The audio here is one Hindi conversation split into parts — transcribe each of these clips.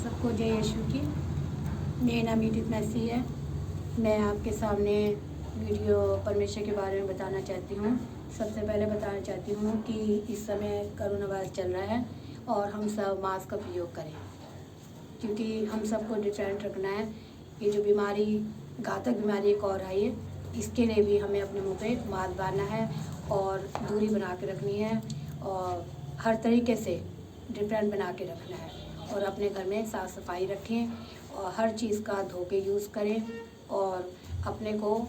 सबको जय यीशु की। मेरा नाम यूट्यूब मैसी है। मैं आपके सामने वीडियो परमेश्वर के बारे में बताना चाहती हूँ। सबसे पहले बताना चाहती हूँ कि इस समय कोरोना वायरस चल रहा है और हम सब मास्क का प्रयोग करें, क्योंकि हम सबको डिफरेंट रखना है। ये जो बीमारी, घातक बीमारी एक और आई है, इसके लिए भी हमें अपने मुंह पे मास्क बांधना है और दूरी बना के रखनी है और हर तरीके से डिफरेंट बना के रखना है और अपने घर में साफ़ सफाई रखें और हर चीज़ का धो के यूज़ करें और अपने को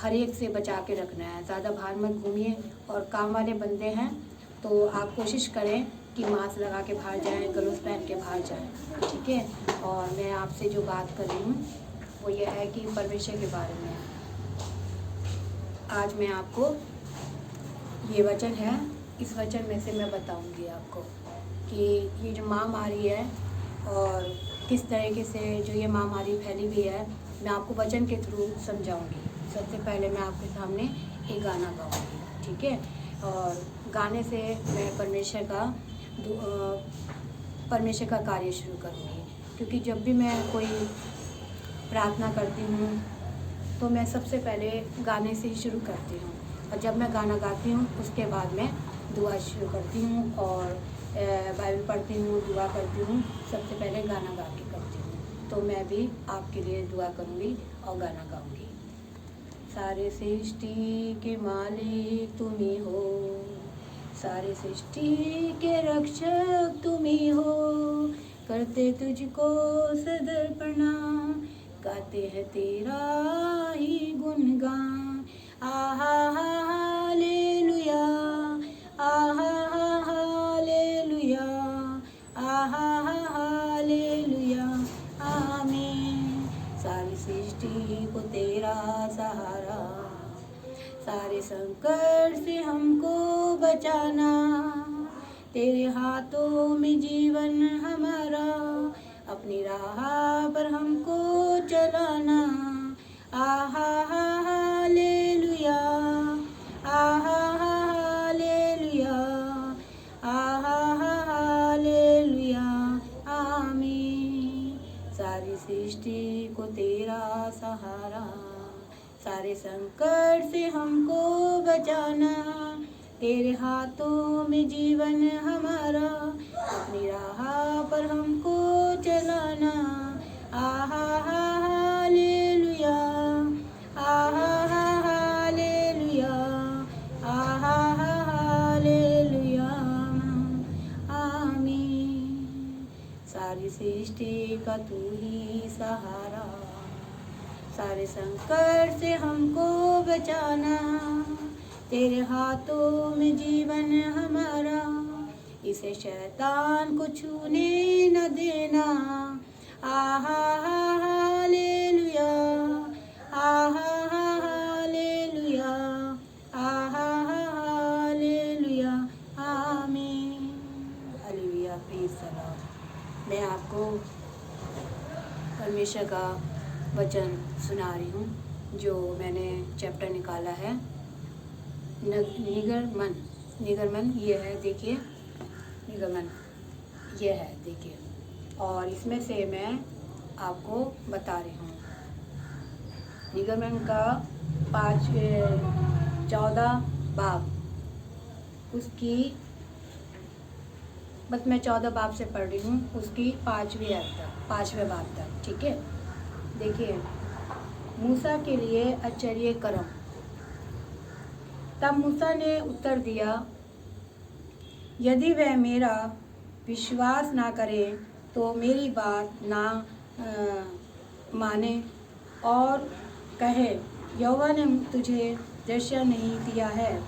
हर एक से बचा के रखना है। ज़्यादा बाहर मत घूमिए और काम वाले बंदे हैं तो आप कोशिश करें कि मास्क लगा के बाहर जाएं, ग्लव्स पहन के बाहर जाएं, ठीक है। और मैं आपसे जो बात कर रही हूँ वो ये है कि परमेश्वर के बारे में। आज मैं आपको ये वचन है, इस वचन में से मैं बताऊंगी आपको कि ये जो महामारी है और किस तरीके से जो ये महामारी फैली हुई है, मैं आपको वचन के थ्रू समझाऊंगी। सबसे पहले मैं आपके सामने एक गाना गाऊंगी, ठीक है। और गाने से मैं परमेश्वर का कार्य शुरू करूंगी, क्योंकि जब भी मैं कोई प्रार्थना करती हूँ तो मैं सबसे पहले गाने से ही शुरू करती हूँ और जब मैं गाना गाती हूँ उसके बाद मैं दुआ शुरू करती हूँ और बाइबल पढ़ती हूँ, दुआ करती हूँ। सबसे पहले गाना गा के करती हूँ। तो मैं भी आपके लिए दुआ करूँगी और गाना गाऊँगी। सारे सृष्टि के मालिक तुम ही हो, सारे सृष्टि के रक्षक तुम ही हो, करते तुझको सदर प्रणाम, गाते हैं तेरा ही गुणगान। आहा हालेलुया, आहा हालेलुया, आहा हालेलुया, आमीन। सारी सृष्टि को तेरा सहारा, सारे संकट से हमको बचाना, तेरे हाथों में जीवन हमारा, अपनी राह पर हमको चलाना। आहा हालेलुया, आहा हालेलुया, आहा हालेलुया, आमीन। सारी सृष्टि को तेरा सहारा, सारे संकट से हमको बचाना, तेरे हाथों में जीवन हमारा, अपनी राह पर हमको चलाना। आहा हालेलुया, आहा हालेलुया, आहा हालेलुया, आमीन। सारी सृष्टि का तू ही सहारा, सारे संकट से हमको बचाना, तेरे हाथों में जीवन हमारा, इसे शैतान को छूने न देना। आहा हालेलुया, आहा हालेलुया, आहा हालेलुया, आमीन। Hallelujah, praise the Lord. मैं आपको परमेश्वर का वचन सुना रही हूँ, जो मैंने चैप्टर निकाला है निगरमन। ये है, देखिए, निगमन ये है, देखिए। और इसमें से मैं आपको बता रही हूँ निगमन का 14 बाब, उसकी बस मैं 14 बाब से पढ़ रही हूँ, उसकी 5वें बाब तक, ठीक है। देखिए, मूसा के लिए आश्चर्य कर्म। तब मूसा ने उत्तर दिया, यदि वह मेरा विश्वास ना करे तो मेरी बात ना माने और कहे, यहोवा ने तुझे दर्शन नहीं दिया है।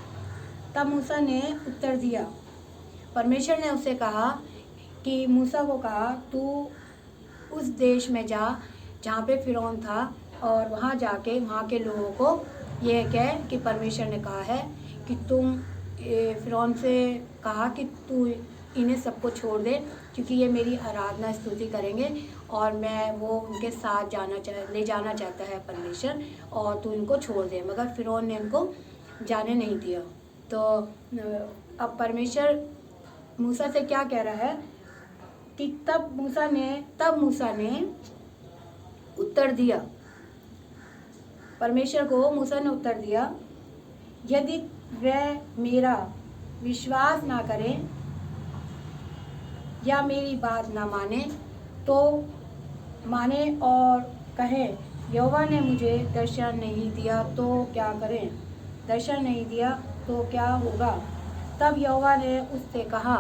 तब मूसा ने उत्तर दिया, परमेश्वर ने उसे कहा कि मूसा को कहा, तू उस देश में जा जहाँ पे फिरौन था और वहाँ जाके वहाँ के लोगों को यह कह कि परमेश्वर ने कहा है कि तुम फिरौन से कहा कि तू इन्हें सबको छोड़ दे, क्योंकि ये मेरी आराधना स्तुति करेंगे और मैं वो उनके साथ ले जाना चाहता है परमेश्वर, और तू इनको छोड़ दे। मगर फिरौन ने इनको जाने नहीं दिया। तो अब परमेश्वर मूसा से क्या कह रहा है कि तब मूसा ने उत्तर दिया, परमेश्वर को मूसा ने उत्तर दिया, यदि वह मेरा विश्वास ना करें या मेरी बात ना माने तो माने और कहे यहोवा ने मुझे दर्शन नहीं दिया तो क्या करें, दर्शन नहीं दिया तो क्या होगा। तब यहोवा ने उससे कहा,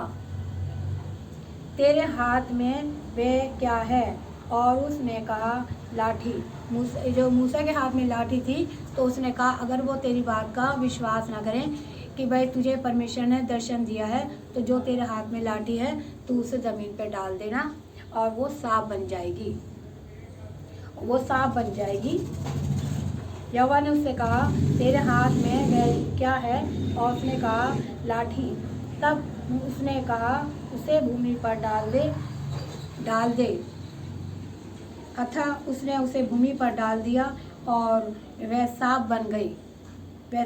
तेरे हाथ में वह क्या है? और उसने कहा, लाठी। मूसा के हाथ में लाठी थी, तो उसने कहा, अगर वो तेरी बात का विश्वास ना करें कि भाई तुझे परमेश्वर ने दर्शन दिया है, तो जो तेरे हाथ में लाठी है तू उसे ज़मीन पे डाल देना और वो सांप बन जाएगी, वो सांप बन जाएगी। यहोवा ने उससे कहा, तेरे हाथ में वह क्या है? और उसने कहा, लाठी। तब उसने कहा, उसे भूमि पर डाल दे। अतः उसने उसे भूमि पर डाल दिया और वह सांप बन गई, वह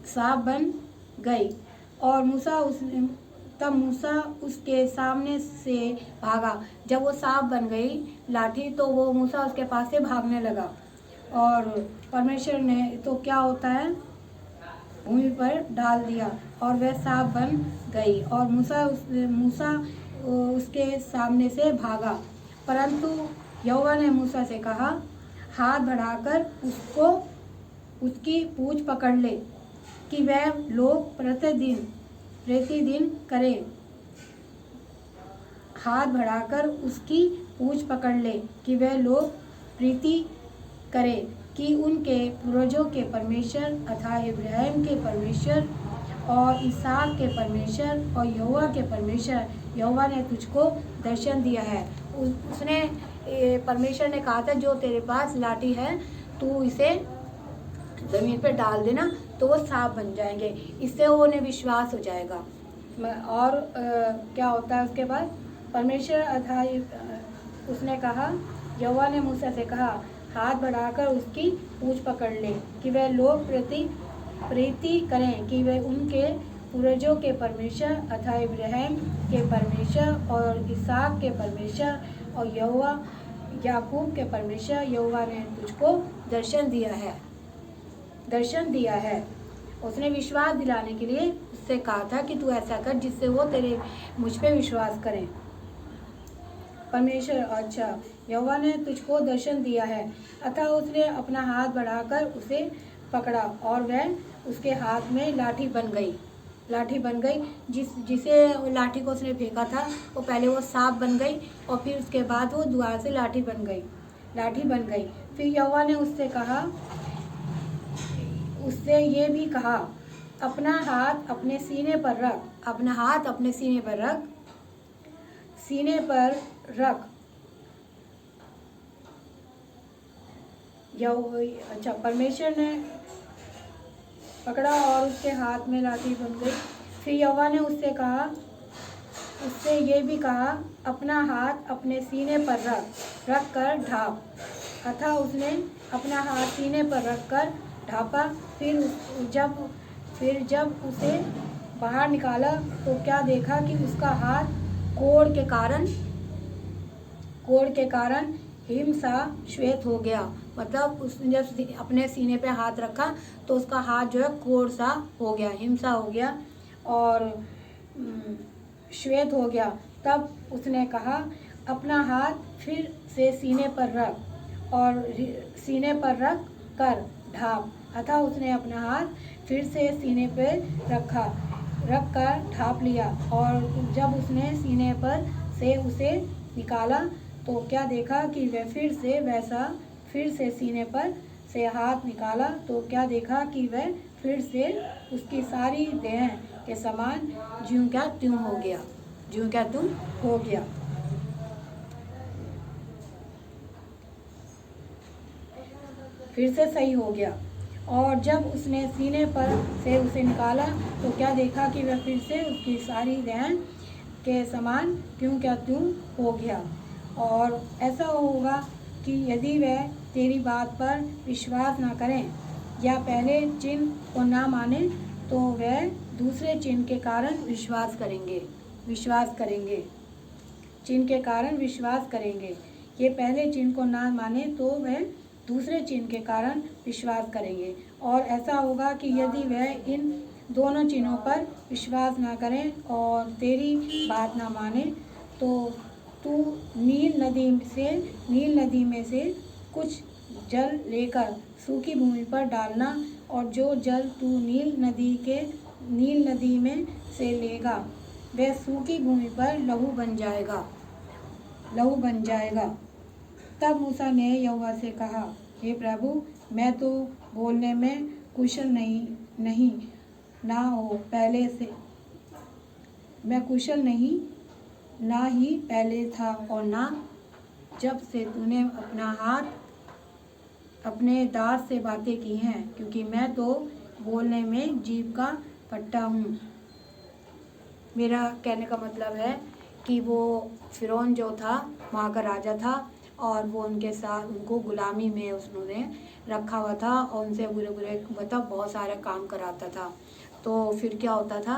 सांप बन गई। और तब मूसा उसके सामने से भागा। जब वो सांप बन गई लाठी, तो वो मूसा उसके पास से भागने लगा। और परमेश्वर ने तो क्या होता है, भूमि पर डाल दिया और वह सांप बन गई। और मूसा उसके सामने से भागा। परंतु यहोवा ने मूसा से कहा, हाथ बढ़ाकर उसकी पूँछ पकड़ ले कि वह लोग प्रतिदिन करें। हाथ बढ़ाकर उसकी पूँछ पकड़ ले कि वह लोग प्रीति करें कि उनके पूर्वजों के परमेश्वर अर्थात इब्राहिम के परमेश्वर और इसहाक के परमेश्वर और यहोवा के परमेश्वर, यहोवा ने तुझको दर्शन दिया है। उसने परमेश्वर ने कहा था, जो तेरे पास लाठी है तू इसे ज़मीन पर डाल देना तो वो सांप बन जाएंगे। इससे उन्हें विश्वास हो जाएगा। और क्या होता है उसके बाद, परमेश्वर अर्थात उसने कहा, यहोवा ने मूसा से कहा, हाथ बढ़ाकर उसकी पूँछ पकड़ ले कि वह लोग प्रीति करें कि वे उनके पूर्वजों के परमेश्वर अर्थात इब्राहिम के परमेश्वर और इसहाक के परमेश्वर और यहोवा याकूब के परमेश्वर, यहोवा ने तुझको दर्शन दिया है। उसने विश्वास दिलाने के लिए उससे कहा था कि तू ऐसा कर जिससे वो मुझ पे विश्वास करें। परमेश्वर, अच्छा, यहोवा ने तुझको दर्शन दिया है। अतः उसने अपना हाथ बढ़ाकर उसे पकड़ा और वह उसके हाथ में लाठी बन गई। जिसे लाठी को उसने फेंका था वो पहले वो सांप बन गई और फिर उसके बाद वो दोबारा से लाठी बन गई। फिर यहोवा ने उससे ये भी कहा, अपना हाथ अपने सीने पर रख। अच्छा, परमेश्वर ने पकड़ा और उसके हाथ में लाठी बन गई। फिर यहोवा ने उससे ये भी कहा, अपना हाथ अपने सीने पर रख कर ढाँप। अतः उसने अपना हाथ सीने पर रख कर ढाँपा। फिर जब उसे बाहर निकाला तो क्या देखा कि उसका हाथ कोढ़ के कारण हिम सा श्वेत हो गया। मतलब उसने जब अपने सीने पे हाथ रखा तो उसका हाथ जो है कोढ़ सा हो गया, हिम सा हो गया और श्वेत हो गया। तब उसने कहा, अपना हाथ फिर से सीने पर रख और सीने पर रख कर ढाँप। अतः उसने अपना हाथ फिर से सीने पर रख कर ढाँप लिया। और जब उसने सीने पर से उसे निकाला तो क्या देखा कि वह फिर से सीने पर से हाथ निकाला तो क्या देखा कि वह फिर से उसकी सारी देह के समान ज्यों क्या त्यों हो गया। फिर से सही हो गया। और जब उसने सीने पर से उसे निकाला तो क्या देखा कि वह फिर से उसकी सारी देह के समान त्यों क्या त्यों हो गया। और ऐसा होगा कि यदि वह तेरी बात पर विश्वास ना करें या पहले चिन्ह को ना माने तो वह दूसरे चिन्ह के कारण विश्वास करेंगे, विश्वास करेंगे, चिन्ह के कारण विश्वास करेंगे। ये पहले चिन्ह को ना माने तो वह दूसरे चिन्ह के कारण विश्वास करेंगे। और ऐसा होगा कि यदि वह इन दोनों चिन्हों पर विश्वास ना करें और तेरी बात ना माने तो तू नील नदी में से कुछ जल लेकर सूखी भूमि पर डालना, और जो जल तू नील नदी में से लेगा वह सूखी भूमि पर लहू बन जाएगा, लहू बन जाएगा। तब मूसा ने यहोवा से कहा, हे प्रभु, मैं तो बोलने में कुशल नहीं ना हो पहले से, मैं कुशल नहीं ना ही पहले था और ना जब से तूने अपना हाथ अपने दास से बातें की हैं, क्योंकि मैं तो बोलने में जीभ का पट्टा हूँ। मेरा कहने का मतलब है कि वो फिरौन जो था वहाँ का राजा था और वो उनके साथ उनको गुलामी में उन्होंने रखा हुआ था और उनसे बुरे बुरे मतलब बहुत सारे काम कराता था। तो फिर क्या होता था,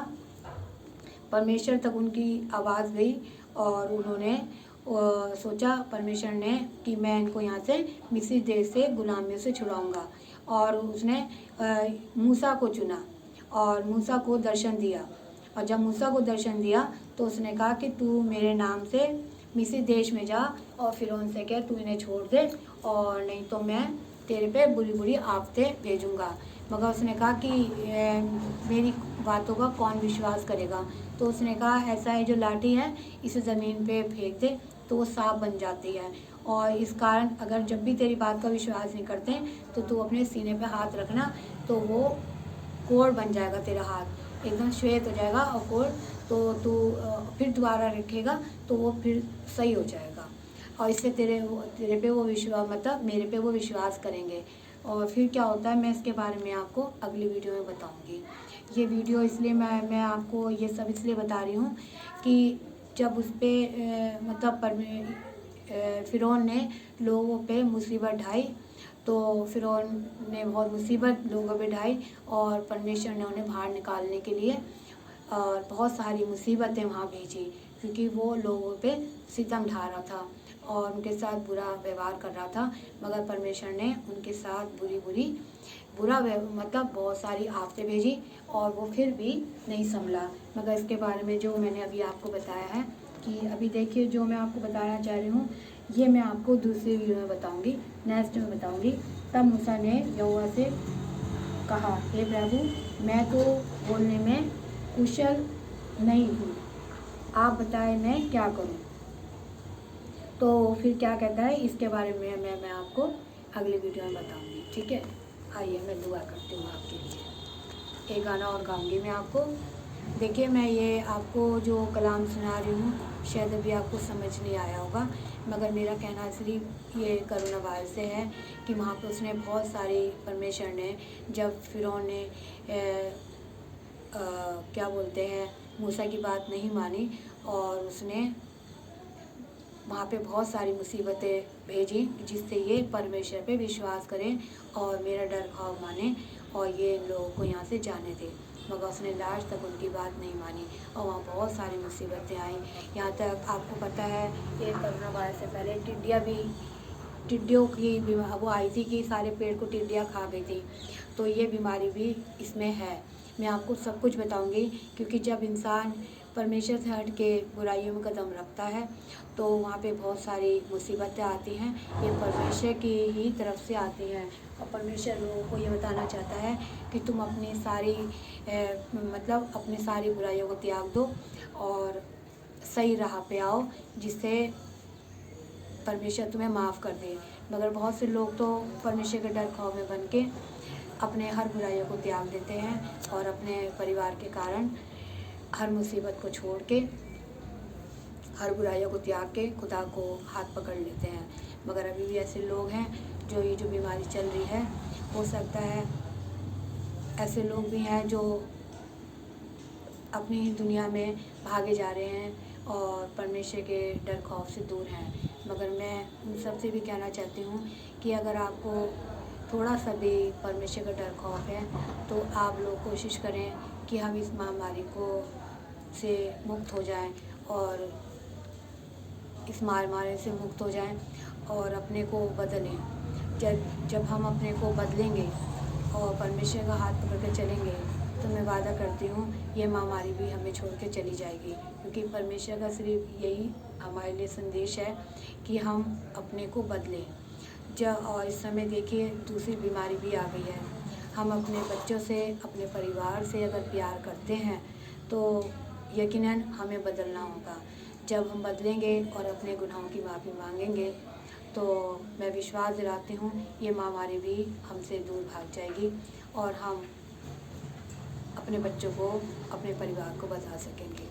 परमेश्वर तक उनकी आवाज़ गई और उन्होंने सोचा परमेश्वर ने कि मैं इनको यहाँ से मिस्र देश से गुलामियों से छुड़ाऊंगा। और उसने मूसा को चुना और मूसा को दर्शन दिया। और जब मूसा को दर्शन दिया तो उसने कहा कि तू मेरे नाम से मिस्र देश में जा और फिरौन से कह तू इन्हें छोड़ दे, और नहीं तो मैं तेरे पे बुरी बुरी आफतें भेजूंगा। मगर उसने कहा कि मेरी बातों का कौन विश्वास करेगा। तो उसने कहा ऐसा है, जो लाठी है इसे ज़मीन पे फेंक दे तो वो सांप बन जाती है। और इस कारण अगर जब भी तेरी बात का विश्वास नहीं करते तो तू अपने सीने पे हाथ रखना, तो वो कोढ़ बन जाएगा, तेरा हाथ एकदम श्वेत हो जाएगा और कोढ़, तो तू फिर दोबारा रखेगा तो वो फिर सही हो जाएगा। और इससे तेरे पे वो विश्वास मतलब मेरे पे वो विश्वास करेंगे। और फिर क्या होता है मैं इसके बारे में आपको अगली वीडियो में बताऊंगी। ये वीडियो इसलिए मैं आपको ये सब इसलिए बता रही हूँ कि जब उस पर मतलब फिरौन ने लोगों पे मुसीबत ढाई, तो फिरौन ने बहुत मुसीबत लोगों पे ढाई और परमेश्वर ने उन्हें बाहर निकालने के लिए और बहुत सारी मुसीबतें वहाँ भेजी, क्योंकि वो लोगों पे सितम ढा रहा था और उनके साथ बुरा व्यवहार कर रहा था। मगर परमेश्वर ने उनके साथ बुरा मतलब बहुत सारी आफतें भेजी और वो फिर भी नहीं संभला। मगर इसके बारे में जो मैंने अभी आपको बताया है कि अभी देखिए जो मैं आपको बताना चाह रही हूँ ये मैं आपको दूसरी वीडियो में बताऊँगी, नेक्स्ट में बताऊँगी। तब मूसा ने यहोवा से कहा, हे प्रभु, मैं तो बोलने में कुशल नहीं हूँ, आप बताएं मैं क्या करूँ। तो फिर क्या कहता है इसके बारे में मैं आपको अगली वीडियो में बताऊंगी, ठीक है। आइए मैं दुआ करती हूँ आपके लिए, एक गाना और गाऊंगी मैं आपको। देखिए मैं ये आपको जो कलाम सुना रही हूँ शायद अभी आपको समझ नहीं आया होगा, मगर मेरा कहना सिर्फ ये कोरोना वायरस से है कि वहाँ पे उसने बहुत सारी परमेश्वर ने जब फिरौन ने क्या बोलते हैं मूसा की बात नहीं मानी और उसने वहाँ पे बहुत सारी मुसीबतें भेजी जिससे ये परमेश्वर पे विश्वास करें और मेरा डर खौफ माने और ये लोगों को यहाँ से जाने दें। मगर उसने लास्ट तक उनकी बात नहीं मानी और वहाँ बहुत सारी मुसीबतें आई। यहाँ तक आपको पता है ये कोरोना वायरस से पहले टिड्डियों की वो आई थी कि सारे पेड़ को टिड्डियाँ खा गई थी, तो ये बीमारी भी इसमें है। मैं आपको सब कुछ बताऊंगी क्योंकि जब इंसान परमेश्वर से हट के बुराइयों में कदम रखता है तो वहाँ पे बहुत सारी मुसीबतें आती हैं। ये परमेश्वर की ही तरफ से आती हैं और परमेश्वर लोगों को ये बताना चाहता है कि तुम अपनी सारी मतलब अपनी सारी बुराइयों को त्याग दो और सही राह पे आओ, जिससे परमेश्वर तुम्हें माफ़ कर दे। मगर बहुत से लोग तो परमेश्वर के डर खौफ में बन के अपने हर बुराइयों को त्याग देते हैं और अपने परिवार के कारण हर मुसीबत को छोड़ के हर बुराइयों को त्याग के खुदा को हाथ पकड़ लेते हैं। मगर अभी भी ऐसे लोग हैं जो ये जो बीमारी चल रही है, हो सकता है ऐसे लोग भी हैं जो अपनी ही दुनिया में भागे जा रहे हैं और परमेश्वर के डर खौफ से दूर हैं। मगर मैं उन सबसे भी कहना चाहती हूँ कि अगर आपको थोड़ा सा भी परमेश्वर का डर खौफ है तो आप लोग कोशिश करें कि हम इस महामारी को से मुक्त हो जाएं और इस महामारी से मुक्त हो जाएं और अपने को बदलें। जब हम अपने को बदलेंगे और परमेश्वर का हाथ पकड़ कर चलेंगे तो मैं वादा करती हूँ ये महामारी भी हमें छोड़ के चली जाएगी, क्योंकि परमेश्वर का सिर्फ यही हमारे लिए संदेश है कि हम अपने को बदलें। और इस समय देखिए दूसरी बीमारी भी आ गई है। हम अपने बच्चों से, अपने परिवार से अगर प्यार करते हैं तो यकीनन हमें बदलना होगा। जब हम बदलेंगे और अपने गुनाहों की माफ़ी मांगेंगे तो मैं विश्वास दिलाती हूँ ये महामारी भी हमसे दूर भाग जाएगी और हम अपने बच्चों को, अपने परिवार को बचा सकेंगे।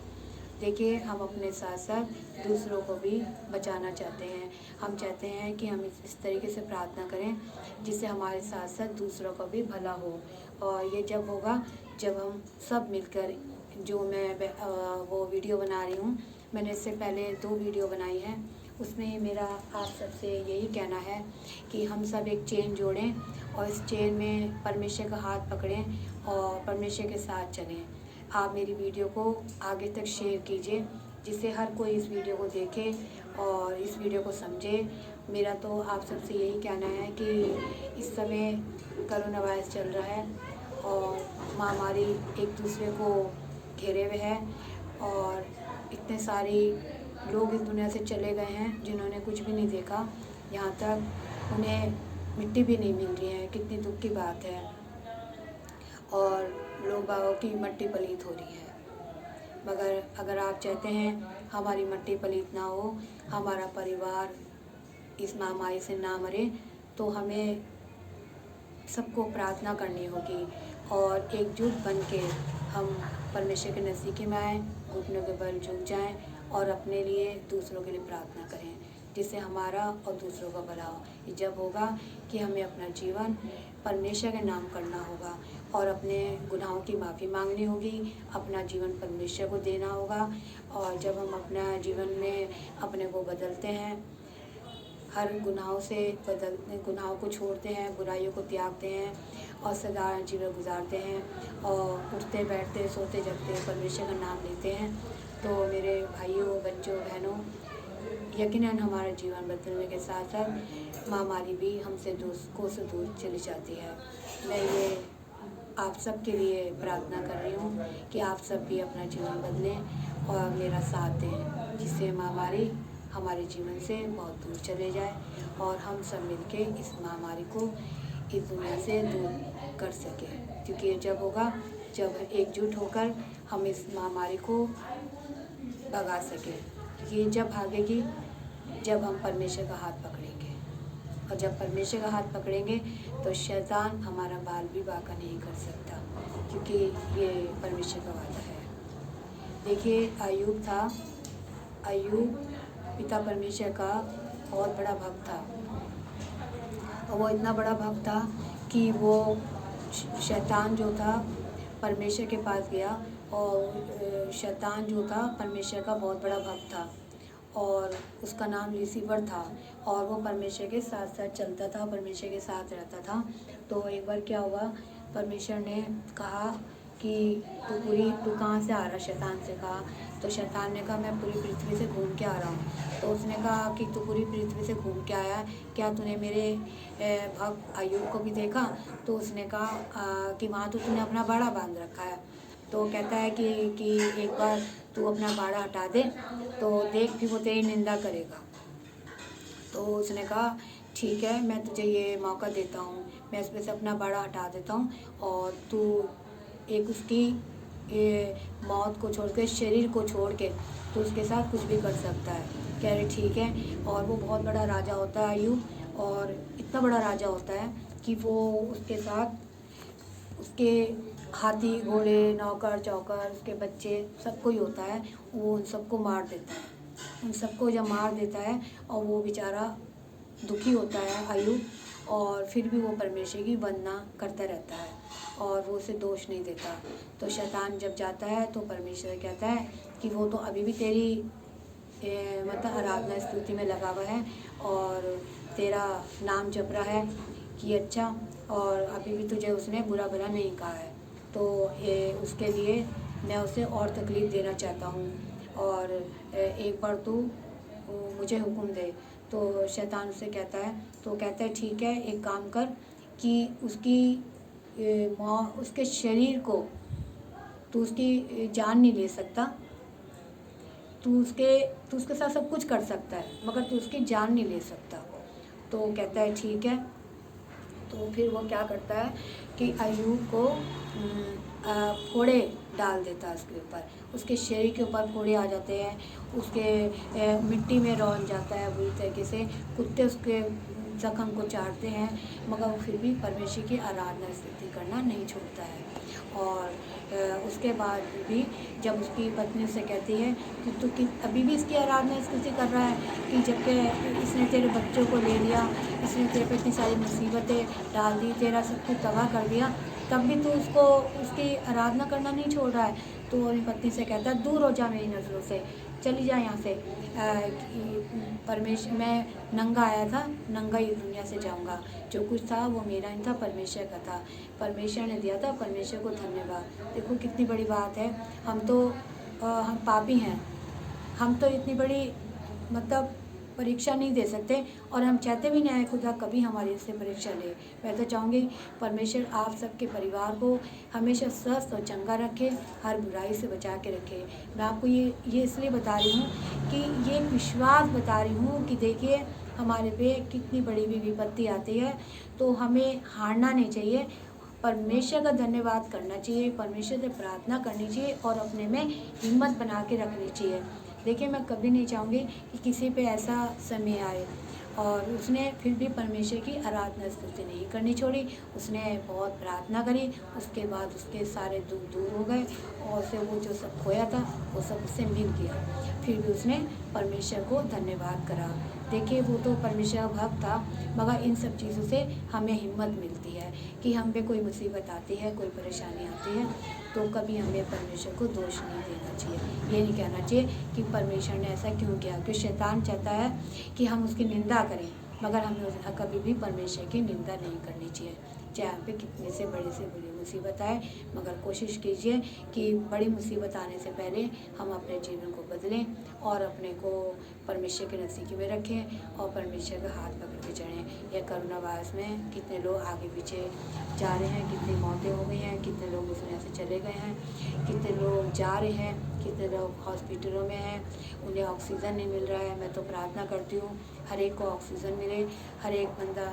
देखिए हम अपने साथ साथ दूसरों को भी बचाना चाहते हैं। हम चाहते हैं कि हम इस तरीके से प्रार्थना करें जिससे हमारे साथ साथ दूसरों का भी भला हो। और ये जब होगा जब हम सब मिलकर, जो मैं वो वीडियो बना रही हूँ, मैंने इससे पहले 2 वीडियो बनाई हैं, उसमें मेरा आप सबसे यही कहना है कि हम सब एक चेन जोड़ें और इस चेन में परमेश्वर का हाथ पकड़ें और परमेश्वर के साथ चलें। आप मेरी वीडियो को आगे तक शेयर कीजिए जिससे हर कोई इस वीडियो को देखे और इस वीडियो को समझे। मेरा तो आप सबसे यही कहना है कि इस समय कोरोना वायरस चल रहा है और महामारी एक दूसरे को घेरे हुए है और इतने सारे लोग इस दुनिया से चले गए हैं जिन्होंने कुछ भी नहीं देखा, यहाँ तक उन्हें मिट्टी भी नहीं मिल रही है। कितनी दुख की बात है। और लोग बागों की मट्टी पलीत हो रही है। मगर अगर आप चाहते हैं हमारी मट्टी पलीत ना हो, हमारा परिवार इस महामारी से ना मरे, तो हमें सबको प्रार्थना करनी होगी और एकजुट बन के हम परमेश्वर के नज़दीक में आएँ, घुटनों के बल झुक जाएँ और अपने लिए, दूसरों के लिए प्रार्थना करें जिससे हमारा और दूसरों का भला हो। ये जब होगा कि हमें अपना जीवन परमेश्वर के नाम करना होगा और अपने गुनाहों की माफ़ी मांगनी होगी, अपना जीवन परमेश्वर को देना होगा। और जब हम अपना जीवन में अपने को बदलते हैं, हर गुनाहों से गुनाहों को छोड़ते हैं, बुराइयों को त्यागते हैं और साधारण जीवन गुजारते हैं और उठते बैठते सोते जगते परमेश्वर का नाम लेते हैं, तो मेरे भाइयों, बच्चों, बहनों, यकीनन हमारा जीवन बदलने के साथ साथ महामारी भी हमसे कोस दूर चली जाती है। मैं ये आप सब के लिए प्रार्थना कर रही हूँ कि आप सब भी अपना जीवन बदलें और मेरा साथ दें, जिससे महामारी हमारे जीवन से बहुत दूर चले जाए और हम सब मिलके इस महामारी को इस दुनिया से दूर कर सकें। क्योंकि ये जब होगा जब एकजुट होकर हम इस महामारी को भगा सकें। ये जब भागेगी जब हम परमेश्वर का हाथ पकड़ेंगे, और जब परमेश्वर का हाथ पकड़ेंगे तो शैतान हमारा बाल भी बांका नहीं कर सकता, क्योंकि ये परमेश्वर का वादा है। देखिए अय्यूब था, अय्यूब पिता परमेश्वर का बहुत बड़ा भक्त था और वो इतना बड़ा भक्त था कि वो शैतान जो था परमेश्वर के पास गया और शैतान जो था परमेश्वर का बहुत बड़ा भक्त था और उसका नाम लूसीफर था और वो परमेश्वर के साथ साथ चलता था, परमेश्वर के साथ रहता था। तो एक बार क्या हुआ, परमेश्वर ने कहा कि तू कहाँ से आ रहा, शैतान से कहा। तो शैतान ने कहा मैं पूरी पृथ्वी से घूम के आ रहा हूँ। तो उसने कहा कि तू पूरी पृथ्वी से घूम के आया, क्या तूने मेरे भक्त अय्यूब को भी देखा? तो उसने कहा कि वहाँ तो तूने अपना बाड़ा बांध रखा है। तो कहता है कि एक बार तू अपना बाड़ा हटा दे तो देख भी वो तेरी निंदा करेगा। तो उसने कहा ठीक है, मैं तुझे ये मौका देता हूँ, मैं इस पर से अपना बाड़ा हटा देता हूँ और तू एक उसकी मौत को छोड़ के, शरीर को छोड़ के तो उसके साथ कुछ भी कर सकता है। कह रहे ठीक है। और वो बहुत बड़ा राजा होता है अय्यूब, और इतना बड़ा राजा होता है कि वो उसके साथ उसके हाथी, घोड़े, नौकर चौकर, उसके बच्चे, सब कोई होता है, वो उन सबको मार देता है। उन सबको जब मार देता है और वो बेचारा दुखी होता है अय्यूब, और फिर भी वो परमेश्वर की वंदना करता रहता है और वो उसे दोष नहीं देता। तो शैतान जब जाता है तो परमेश्वर कहता है कि वो तो अभी भी तेरी मतलब आराधना स्तुति में लगा हुआ है और तेरा नाम जप रहा है कि अच्छा, और अभी भी तुझे उसने बुरा भला नहीं कहा है। तो ये उसके लिए मैं उसे और तकलीफ़ देना चाहता हूँ, और एक बार तू मुझे हुक्म दे। तो शैतान उससे कहता है, तो कहता है ठीक है, एक काम कर कि उसकी उसके शरीर को, तू उसकी जान नहीं ले सकता, तू उसके साथ सब कुछ कर सकता है मगर तू उसकी जान नहीं ले सकता। तो कहता है ठीक है। तो फिर वो क्या करता है कि अय्यूब को फोड़े डाल देता है उसके ऊपर, उसके शरीर के ऊपर फोड़े आ जाते हैं, उसके मिट्टी में रौन जाता है बुरी तरीके से, कुत्ते उसके जख्म को चाटते हैं, मगर वो फिर भी परमेश्वर की आराधना स्तुति करना नहीं छोड़ता है। और उसके बाद भी जब उसकी पत्नी उसे कहती है कि तू अभी भी इसकी आराधना स्तुति कर रहा है, कि जबकि इसने तेरे बच्चों को ले लिया, इसने तेरे पे इतनी सारी मुसीबतें डाल दी, तेरा सब कुछ तबाह कर दिया, तब भी तू उसकी आराधना करना नहीं छोड़ रहा है। तो वो अपनी पत्नी से कहता है, दूर हो जा मेरी नज़रों से, चली जा यहाँ से। परमेश्वर, मैं नंगा आया था, नंगा ही दुनिया से जाऊँगा, जो कुछ था वो मेरा नहीं था, परमेश्वर का था, परमेश्वर ने दिया था, परमेश्वर को धन्यवाद। देखो कितनी बड़ी बात है। हम पापी हैं, हम तो इतनी बड़ी मतलब परीक्षा नहीं दे सकते, और हम चाहते भी नहीं है खुदा कभी हमारे से परीक्षा ले। मैं तो चाहूँगी परमेश्वर आप सबके परिवार को हमेशा स्वस्थ और चंगा रखे, हर बुराई से बचा के रखे। मैं आपको ये इसलिए बता रही हूँ कि ये विश्वास बता रही हूँ कि देखिए हमारे पे कितनी बड़ी भी विपत्ति आती है तो हमें हारना नहीं चाहिए, परमेश्वर का धन्यवाद करना चाहिए, परमेश्वर से प्रार्थना करनी चाहिए और अपने में हिम्मत बना के रखनी चाहिए। देखिए मैं कभी नहीं चाहूँगी कि किसी पे ऐसा समय आए, और उसने फिर भी परमेश्वर की आराधना स्तुति नहीं करनी छोड़ी, उसने बहुत प्रार्थना करी, उसके बाद उसके सारे दुख दूर हो गए और उसे वो जो सब खोया था वो सब उससे मिल गया। फिर भी उसने परमेश्वर को धन्यवाद करा। देखिए वो तो परमेश्वर का भक्त था, मगर इन सब चीज़ों से हमें हिम्मत मिलती है कि हम पे कोई मुसीबत आती है, कोई परेशानी आती है तो कभी हमें परमेश्वर को दोष नहीं देना चाहिए। ये नहीं कहना चाहिए कि परमेश्वर ने ऐसा क्यों किया, क्योंकि शैतान चाहता है कि हम उसकी निंदा करें, मगर हमें कभी भी परमेश्वर की निंदा नहीं करनी चाहिए, चाहे हम पे कितने से बड़ी मुसीबत आए। मगर कोशिश कीजिए कि बड़ी मुसीबत आने से पहले हम अपने जीवन को बदलें और अपने को परमेश्वर के नज़दीकी में रखें और परमेश्वर का हाथ पकड़ के चढ़ें। यह कोरोना वायरस में कितने लोग आगे पीछे जा रहे हैं, कितनी मौतें हो गई हैं, कितने लोग इस दुनिया से चले गए हैं, कितने लोग जा रहे हैं, कितने लोग हॉस्पिटलों में हैं, उन्हें ऑक्सीजन नहीं मिल रहा है। मैं तो प्रार्थना करती हूँ हर एक को ऑक्सीजन मिले, हर एक बंदा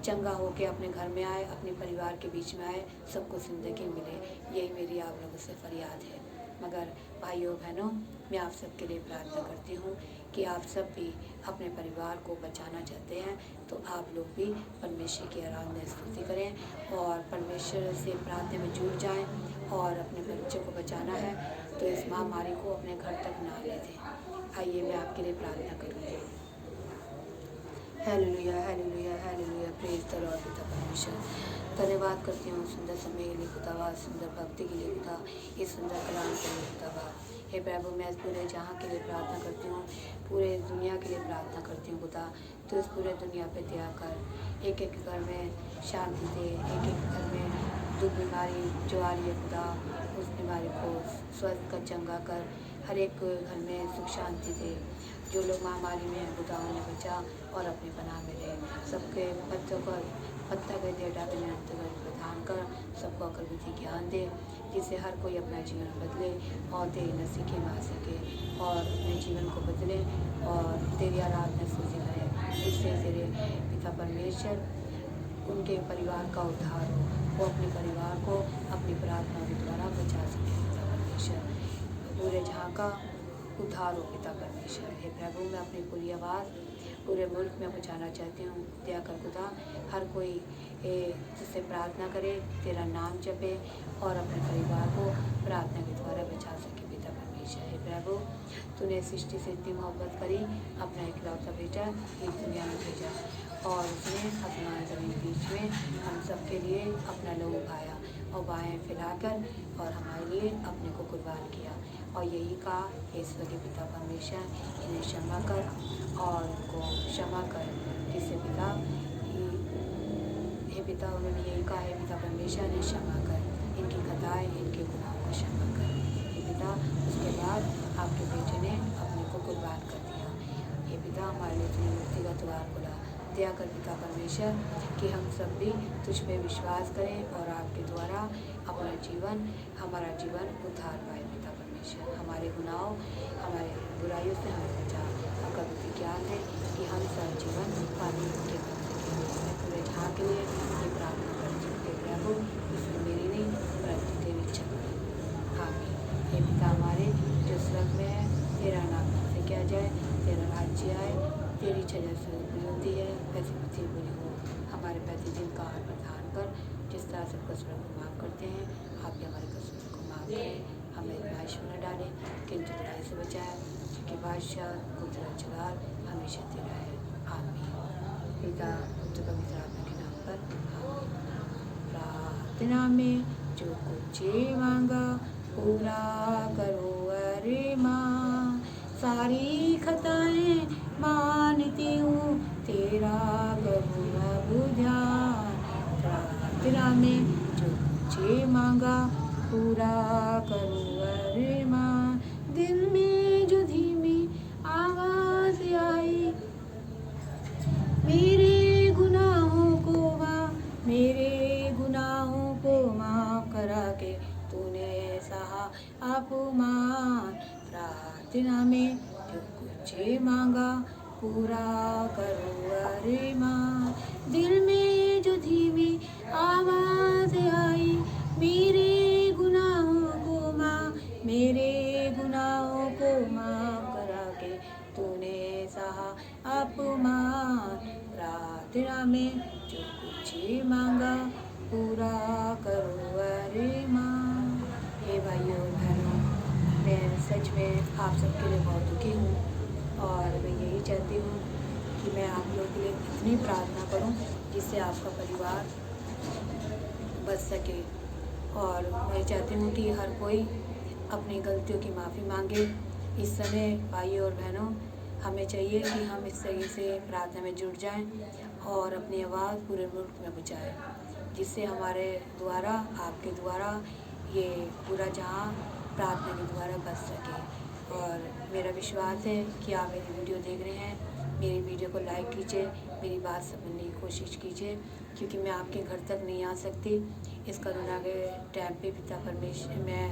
चंगा होके अपने घर में आए, अपने परिवार के बीच में आए, सबको ज़िंदगी मिले, यही मेरी आप लोगों से फरियाद है। मगर भाइयों बहनों, मैं आप सबके लिए प्रार्थना करती हूँ कि आप सब भी अपने परिवार को बचाना चाहते हैं तो आप लोग भी परमेश्वर की आराधना स्तुति करें और परमेश्वर से प्रार्थना में जुड़ जाएं और अपने बच्चों को बचाना है तो इस महामारी को अपने घर तक ना ले दें। आइए मैं आपके लिए प्रार्थना करूँगी। Hallelujah, hallelujah, hallelujah, praise the Lord पिता परमेश्वर। धन्यवाद करती हूँ सुंदर समय के लिए खुदावा, सुंदर भक्ति के लिए खुदा, इस सुंदर कलाम के लिए खुदावा। हे प्रभु, मैं इस पूरे जहाँ के लिए प्रार्थना करती हूँ, पूरे दुनिया के लिए प्रार्थना करती हूँ खुदा। तो इस पूरे दुनिया पे दया कर, एक एक घर में शांति दे, एक एक घर में दुख बीमारी जो आ रही है खुदा, उस बीमारी को स्वस्थ कर, चंगा कर, हर एक घर में सुख शांति दे। जो लोग महामारी में हैं खुदा उन्हें बचा और अपने पनाह में ले। सबके बच्चों को पत्ता के डेटा के निरंतर प्रदान कर, सबको अकल बुद्धि ज्ञान दे, जिससे हर कोई अपना जीवन बदले और तेरी नसीखे में आ सके और अपने जीवन को बदले और तेरी आराधना स्तुति करें, जिससे तेरे पिता परमेश्वर उनके परिवार का उद्धार हो, वो अपने परिवार को अपनी प्रार्थना के द्वारा बचा सके। पिता परमेश्वर, पूरे जहाँ का उद्धार हो पिता परमेश्वर। हे प्रभु, मैं अपनी पूरी आवाज़ पूरे मुल्क में पहुँचाना चाहती हूँ। दया कर खुदा, हर कोई जिससे प्रार्थना करे, तेरा नाम जपे और अपने परिवार को प्रार्थना के द्वारा बचा सके। पिता परमेश्वर, हे प्रभु, तूने सृष्टि से इतनी मोहब्बत करी, अपना इकलौता बेटा इस दुनिया में भेजा और उसने आसमान ज़मीन बीच में हम सब के लिए अपना लहू बहाया और बाहें फैलाकर और हमारे लिए अपने को कुर्बान किया और यही कहा, ईश्वर के पिता परमेश्वर, इन्हें क्षमा कर और उनको क्षमा कर, जिससे पिता, हे पिता, उन्होंने यही कहा, है पिता परमेश्वर, इन्हें क्षमा कर, इनकी खताएं, इनके गुनाहों को क्षमा कर। हे पिता, उसके बाद आपके बेटे ने अपने को कुर्बान कर दिया। हे पिता, हमारे लिए अपनी मूर्ति का द्वार खुला। दया कर पिता परमेश्वर कि हम सब भी तुझ पे विश्वास करें और आपके द्वारा अपना जीवन, हमारा जीवन उद्धार पाए। पिता परमेश्वर, हमारे गुनाहों, हमारे बुराइयों से हमें बचा। आपका भी ज्ञान है कि हम सब जीवन पाने के बन सकें। मैं पूरे जहाँ के लिए ये प्रार्थना करती हूँ। प्रभु, इसमें मेरी नहीं परंतु तेरी इच्छा करें। आमीन। हे पिता हमारे जो स्वर्ग में है, तेरा नाम से किया जाए, तेरा राज्य आए, तेरी इच्छा जैसे पूरी होती है वैसे पृथ्वी पूरी हो। हमारे प्रतिदिन का आहार प्रदान कर, जिस तरह से कसरत को माफ़ करते हैं, आप भी हमारे कसरत को माफ़ करें। हमें आयश में न डालें, किंतु बुराई से बचाएं, क्योंकि बादशाह कुदरत जलाल हमेशा तेरा है। आमीन। पिता पुत्र पवित्र आत्मा के नाम पर आमीन। प्रार्थना में जो कुछ मांगा पूरा करो अरे माँ, सारी खताएं मानती हूँ, तेरा करूँ अब ध्यान। प्रार्थना में जो कुछ मांगा पूरा करूँ अरे माँ, दिल में जो धीमी आवाज़ आई, मेरे गुनाहों को माँ, मेरे गुनाहों को माफ़ करा के तूने सहा अपमान। प्रार्थना में जो कुछ मांगा पूरा करो अरे माँ, दिल में जो धीमी आवाज़ आई, मेरे गुनाहों को माँ, मेरे गुनाहों को माफ़ करा के तूने सहा अपमान। प्रार्थना में जो कुछ मांगा पूरा करो अरे माँ। हे भाइयों और बहनों, मैं सच में आप सबके लिए बहुत दुखी हूँ और मैं यही चाहती हूँ कि मैं आप लोगों के लिए इतनी प्रार्थना करूँ जिससे आपका परिवार बच सके। और मैं चाहती हूँ कि हर कोई अपनी गलतियों की माफ़ी मांगे। इस समय भाइयों और बहनों, हमें चाहिए कि हम इस तरीके से प्रार्थना में जुट जाएं और अपनी आवाज़ पूरे मुल्क में पहुँचाएं, जिससे हमारे द्वारा, आपके द्वारा ये पूरा जहां प्रार्थना के द्वारा बच सके। और मेरा विश्वास है कि आप मेरी वीडियो देख रहे हैं, मेरी वीडियो को लाइक कीजिए, मेरी बात समझने की कोशिश कीजिए, क्योंकि मैं आपके घर तक नहीं आ सकती इस कोरोना के टाइम पे। पिता परमेश्वर, मैं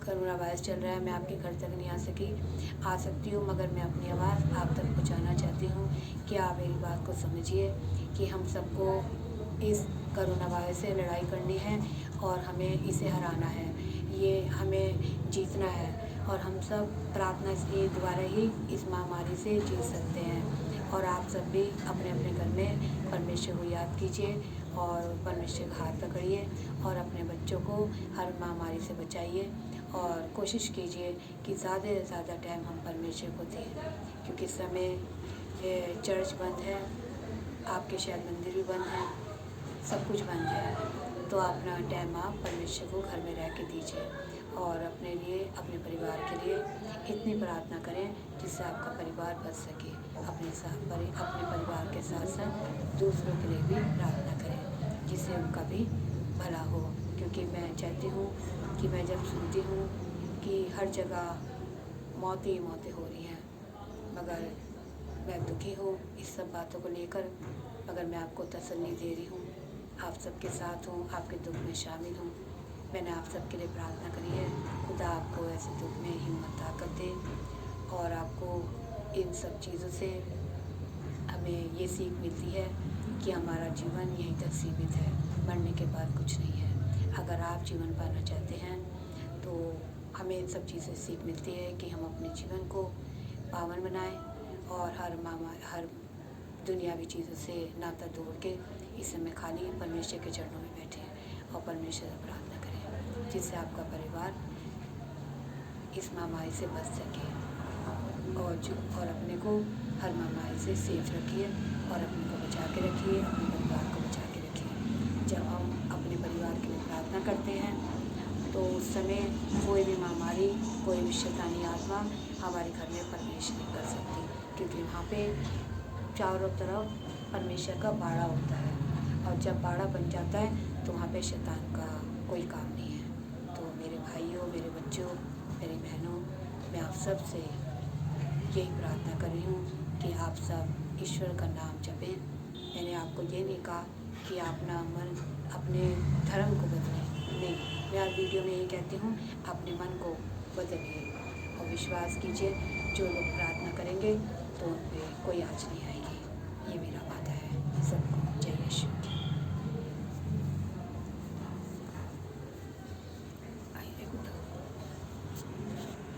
कोरोना वायरस चल रहा है, मैं आपके घर तक नहीं आ सकती हूँ, मगर मैं अपनी आवाज़ आप तक पहुँचाना चाहती हूँ कि आप मेरी बात को समझिए कि हम सबको इस कोरोना वायरस से लड़ाई करनी है और हमें इसे हराना है, ये हमें जीतना है। और हम सब प्रार्थना के द्वारा ही इस महामारी से जीत सकते हैं। और आप सब भी अपने अपने घर में परमेश्वर को याद कीजिए और परमेश्वर का हाथ पकड़िए और अपने बच्चों को हर महामारी से बचाइए। और कोशिश कीजिए कि ज़्यादा से ज़्यादा टाइम हम परमेश्वर को दें, क्योंकि इस समय चर्च बंद है, आपके शायद मंदिर भी बंद हैं, सब कुछ बंद है। तो अपना टाइम आप परमेश्वर को घर में रह के दीजिए और अपने लिए, अपने परिवार के लिए इतनी प्रार्थना करें जिससे आपका परिवार बच सके। अपने परिवार के साथ साथ दूसरों के लिए भी प्रार्थना करें जिससे उनका भी भला हो। क्योंकि मैं चाहती हूँ कि मैं जब सुनती हूँ कि हर जगह मौतें ही मौतें हो रही हैं, मगर मैं दुखी हूँ इस सब बातों को लेकर, मगर मैं आपको तसल्ली दे रही हूँ, आप सबके साथ हूँ, आपके दुख में शामिल हूँ। मैंने आप सबके लिए प्रार्थना करी है, खुदा आपको ऐसे दुख में हिम्मत ताकत दे और आपको इन सब चीज़ों से हमें ये सीख मिलती है कि हमारा जीवन यहीं तक सीमित है, मरने के बाद कुछ नहीं है। अगर आप जीवन पाना चाहते हैं तो हमें इन सब चीज़ों से सीख मिलती है कि हम अपने जीवन को पावन बनाएं और हर दुनियावी चीज़ों से नाता तोड़ के इस समय खाली परमेश्वर के चरणों में बैठें और परमेश्वर से प्रार्थना करें जिससे आपका परिवार इस महामारी से बच सके। और अपने को हर महामारी से सेफ रखिए और अपने को बचा के रखिए, अपने परिवार को बचा के रखिए। जब हम अपने परिवार के लिए प्रार्थना करते हैं तो उस समय कोई भी महामारी, कोई भी शैतानी आत्मा हमारे घर में प्रवेश नहीं कर सकती, क्योंकि वहाँ पे चारों तरफ परमेश्वर का बाड़ा होता है। और जब बाड़ा बन जाता है तो वहाँ पे शैतान का कोई काम नहीं है। तो मेरे भाइयों, मेरे बच्चों, मेरी बहनों, मैं आप सब से यही प्रार्थना कर रही हूँ कि आप सब ईश्वर का नाम जपें। मैंने आपको ये नहीं कहा कि आप अपना मन, अपने धर्म को बदलें, नहीं, मैं आज वीडियो में यही कहती हूँ, अपने मन को बदलिए और विश्वास कीजिए, जो लोग प्रार्थना करेंगे तो उन पर कोई आँच नहीं आएगी। ये मेरा वादा है सबको।